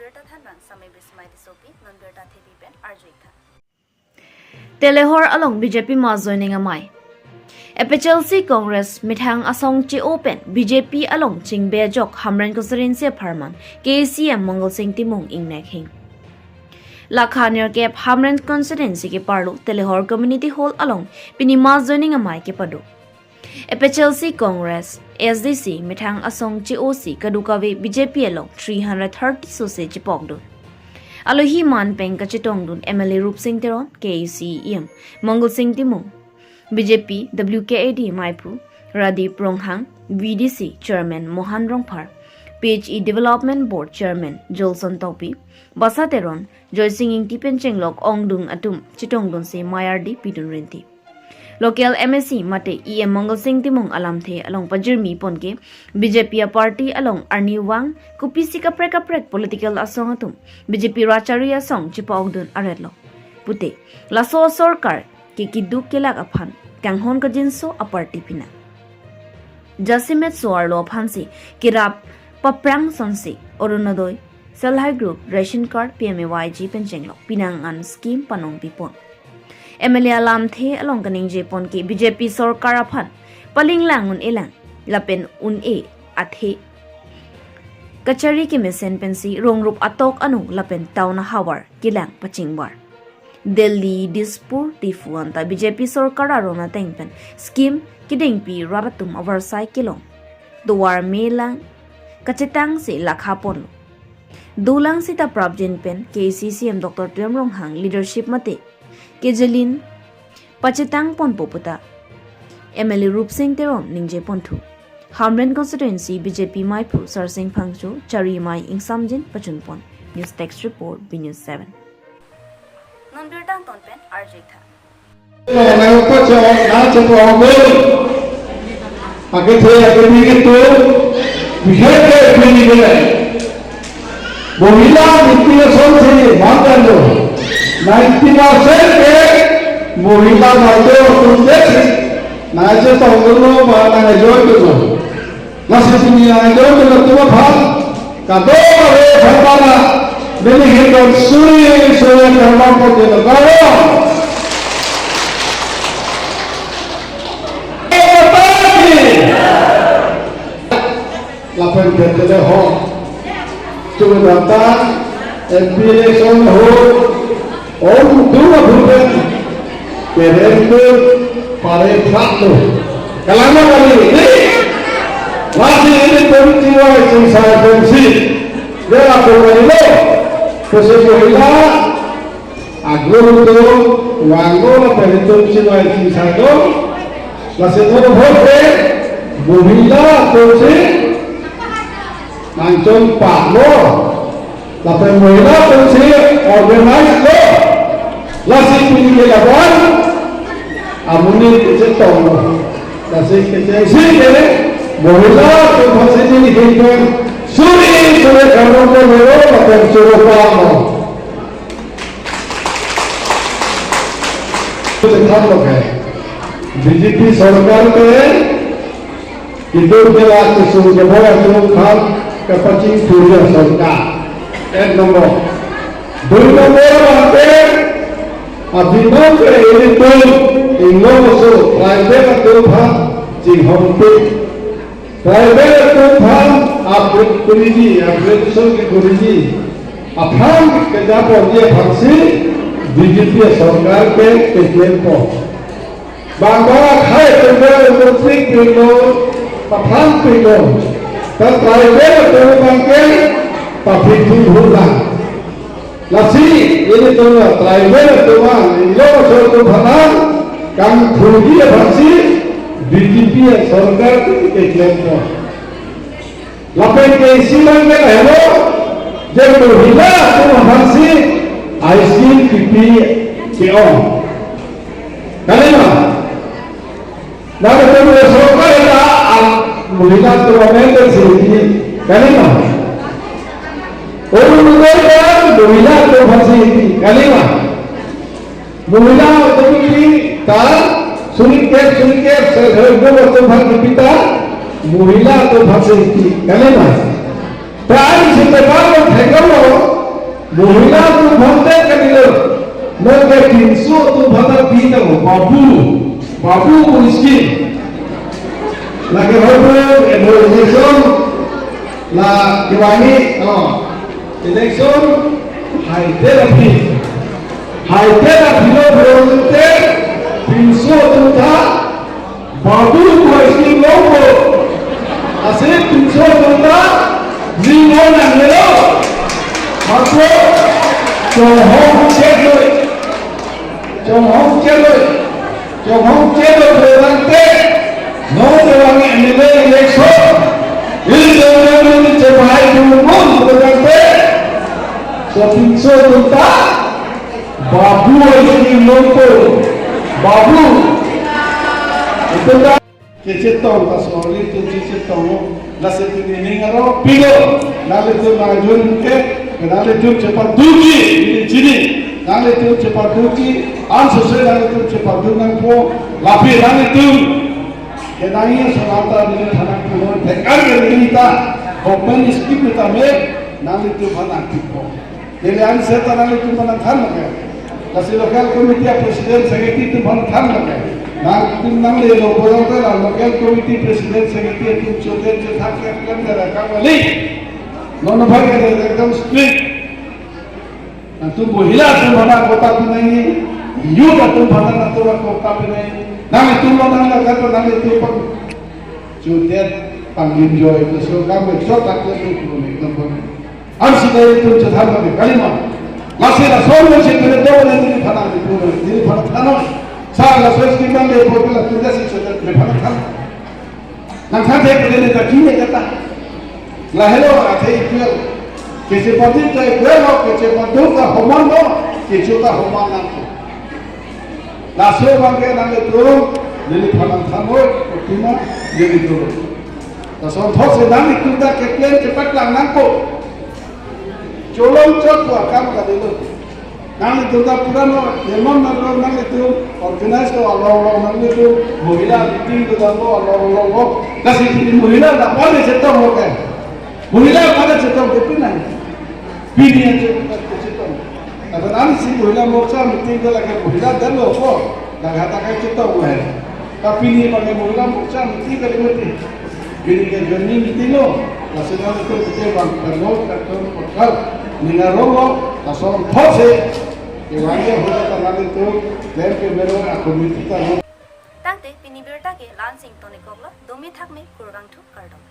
Nonbirta Thanbang Samay Bismay Sopi, Nonbirta TV Ben Arjika. Telehor along BJP ma joining a mai. FHLC Congress mithang asong chi open BJP along chingbe jok Hamran constituency Parman KCM Mongol Singh Timong ingnek hing. Lakhanir ke Hamran constituency ke parlo Telehor community hall along pinima joining a mai ke padu. FHLC Congress SDC mithang asong chi OC kadukawe BJP along 330 sausage pogdo. Alohi man peng kachitong dun MLA Rup Singh Teron KCM Mongol Singh Timong BJP WKAD Maipur Radip Ronghang VDC Chairman Mohan Rongphar PHE Development Board Chairman Jolson Topi Basa Teron Joy Singing Tipen Chenglok Ongdung Atum Chitongdun se Mayardi Pidun Rinti Local MSC Mate EM Mongol Singh Timong alam the along Pajirmi Ponke BJP party along Arni Wang Kupisi kaprek political asong atum BJP Rachari asong Chipogdun Aredlo Pute Laso Sorkar Kikidu Kelak Aphan Kanghon Kajinso a party pina Jasimet Soarlo Phansi Kirap Paprang Sonsi Orunadoi Selhai Group Ration Card PMAYG Penchenglo Pinang an scheme Panong Pipon MLA alam the along kaning Japon ki BJP Sarkar aphan paling langun elang lapen un e athe kachari ki mesen pensi rongrup atok anu lapen tauna hawar kilang pachingbar Delhi Dispur Tifuanta BJP Sarkar arona tengpen scheme kiding pi raratum oversight kilong duwar melang kacetang si lakhapon dulang sita prabjin pen KCCM Dr. Triam Ronghang leadership mate Kejalin Pachetang Pon Poputa MLA Rup Singh Teron Ningje Pontu Hamran constituency BJP Maipur Sar Singh Phangchu Chari Mai Ingsamjin Pachunpon News Text Report B News 7 Nonbirta Tonpen Arjika. Mohila Mato Kundex Naja Tongolo Mana Jojo Nasini Jojo Tuha Kado Bhabana Benihito Suri Suri Karmako de Garo Lapan Betele Ho Tugata MPA Son Ho Om Dua Bhupen Perempu pare satu. Kalama kali ini masih ini peristiwa yang saya benci. Dia lakukan itu kesemuanya agung itu wangun peristiwa yang saya itu masih terhubung bumilah kursi mancung paklo tapi bumilah kursi organize lo Lasik pilih lawan, amuni kecetong, lasik kecetong, bolehlah konsep ini hidup, suri kamu boleh makan suruh kamu. Tetap lokai, BJP Sarkar ke, hidup jelas sesuatu jawab tuhan kepacing tujuan Sarkar. এক নম্বর, 2 নম্বর apa? Abimang ke ini tu, ingin masuk private tu pun jihompi, private tu pun upgrade kuriji, upgrade ke kuriji, apang kerja dia vaksin BJP Sarkar ke tempo, bangga khai kerja menteri kilo, apang kilo, dan private tu bangke, tapi tujuan. Lasi ini tu driver tu mana, ini orang tu pernah kan kurdi vaksin BJP Sarkar ke tempo. Lapan ke silang ke hello, jadi mohila tu vaksin ICPP ke on. Kalima, naga tu Sarkar ita mohila tu member sini. Kalima. Orang muda Mohila tu vaksin kalima Mohila tu ini tak sulit seharga tu vaksin kita Mohila tu vaksin kalima. Tapi setelah itu महिला तो भरते करिलो न के 300 तो भरता भी तो बाबू इसकी lagi hotel election la diwani election high therapy lo berunte pinso tuta babu kuisi logo asli pinso tuta zino nangelo mako johong chelo berunte no te van a nivel elección y de te va a ir un mundo berante so pinso tuta babu ini logo babu itu dah kecetong pasori tu kecetong la setini ningaro pigo nale tu majun ke nale tu cepat duki ini nale tu cepat duki anso se nale tu cepat dungan po lapi nale tu kenanya sonata ini tanah pulau tekan kita open skip kita nale tu mana tipo jadi an saya nale tu mana than lagi kasih lokal komite presiden sekretari tu mana than lagi nale lokal komite presiden sekretari tu chote thak kan rakam wali nono bhai एकदम strict तुम महिला तुम बना कोता भी नहीं युवा तुम बना ना तो कोता भी नहीं नाले तुम बना लगा तो नाले तुम पग चुतेर पंगिन जो है तो सो काम में शॉट आके तुम एकदम बन हम सीधे तुम चथा में कलिमा लासेरा सोल में से करे दो ने दिन फना दे पूरे दिन फना थानो साला सोच की बंदे पोपला तुम जैसे चोदर में फना थान ना था दे ने का की ने कहता ला हेलो आथे इक्वल कैसे पति तो इक्वल हो कैसे पति का होमान हो कैसे का होमान ना लासो बांगे नाले तुम Jadi palang samoi, optima, jadi dulu. Tasawuf sedang kita kekian cepat lang nangko. Colong cot tu akam kali itu. Nang itu tak pura no, demon nang itu organize tu Allah nang itu mohila meeting tu dah Allah. Kasih ini mohila tak boleh cetak hokai. Mohila pada cetak tapi nang. Bini yang cetak. Tapi nang si mohila moksa meeting tu lagi mohila dah loh. Dah kata kai cetak hokai. Tapi ni pakai mohila moksa meeting kali mati. Bini ke journey meeting lo. Kasih nang itu kita bang perlu karton portal. Ningarolo tasawuf those Iwanya hoda tanale to then ke mero akomiti ta tangte pinibirta ke lansing tone kokla domi thakme kurgang thu kardom